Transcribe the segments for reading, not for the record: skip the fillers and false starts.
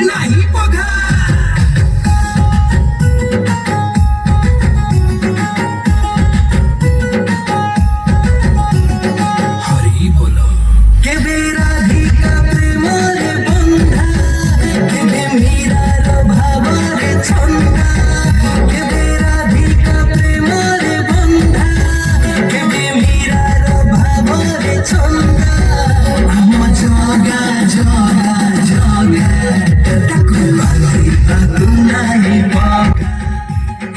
नाही बघा हरी बोलो केबे राधिका प्रेमरे बंधा केबे मीरार भावरे छंदा केबे राधिका प्रेमरे बंधा केबे मीरार भावरे छंदा आम जगा जगा जगा ताकू बांधी ताकू नाही बगा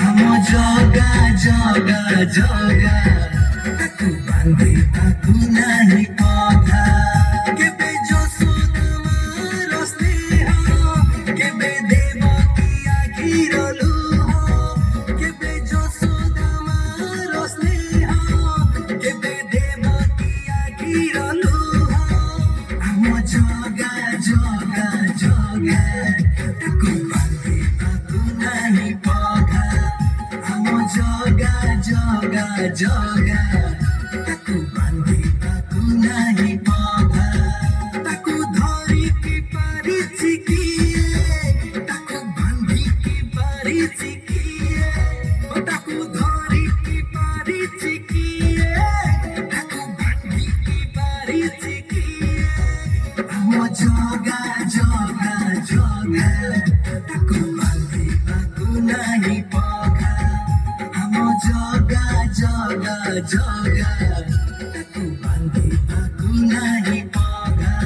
आम जगा जगा जगा ताकू बांधी ताकू नाही बगा केबे যশোদামার স্নেহ কেবে দেবকী আখির লুহ কেবে যশোদামার স্নেহ কেবে দেবকী আখির লুহ আম জগা জগা জগা তাকু বাঁধি তাকু নাহি পঘা আম জগা জগা জগা তাকু বাঁধি তাকু নাহি পঘা তাকু ধরিকি পারিছি কিয়ে তাকু বাঁধিকি পারিছি কিয়ে ও তাকু ধরিকি পারিছি কিয়ে তাকু বাঁধিকি পারিছি কিয়ে আম জগা জগা জগা তাকু বাঁধি তাকু নাহি পঘা আম জগা জগা জগা তাকু বাঁধি তাকু নাহি পঘা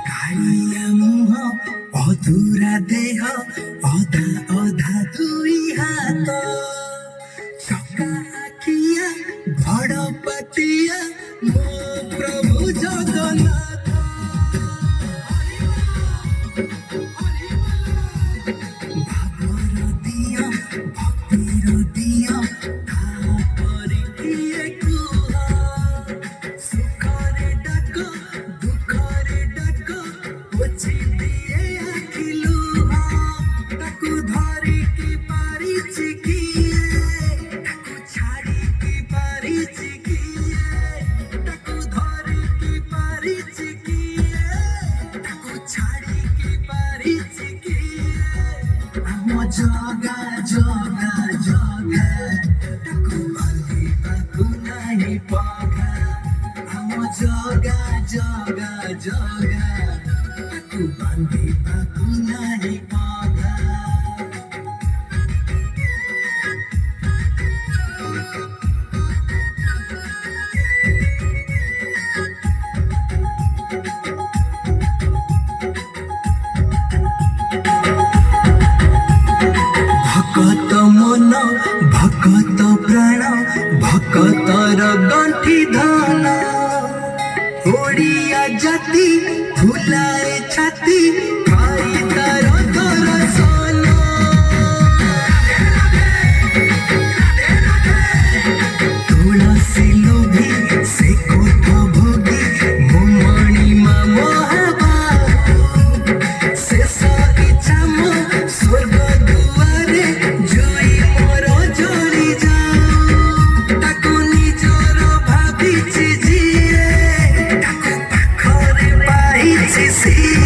কালিয়া মুহ অধুরা দেহ অধা অধা দুই হাত চকা আখিয়া বড় পাতিয়া মো প্রভু জগন্নাথ ভাবর দিয় ভক্তির দিয় তাপরে কিয়ে কুহ সুখরে ডাক দুঃখরে ডাক পছি দিয়ে আখি লুহ তাকু ধরিকি পারিছি কিয়ে তাকু ছাড়িকি পারিছি কিয়ে তাকু ধরিকি পারিছি কিয়ে তাকু ছাড়িকি পারিছি কিয়ে আম জগা জগা জগা তাকু বাঁধি তাকু নাহি পঘা আম জগা জগা জগা তাকু বাঁধি তাকু নাহি পঘা ভকত মন ভকত প্রাণ ভকতর গণ্ঠি ধন ওড়িয়া জাতি ফুলায় ছাতি পাই তার দর্শন তুলসী লোভী সে কোঠ ভোগী মণিমা মহাবাহু শেষ ইচ্ছা মো স্বর্গ দুয়ারে জয়ী মোর জড়ি যাও তাকু নিজর ভাবিছি যিয়ে তাকু পাখরে পাইছি সিয়ে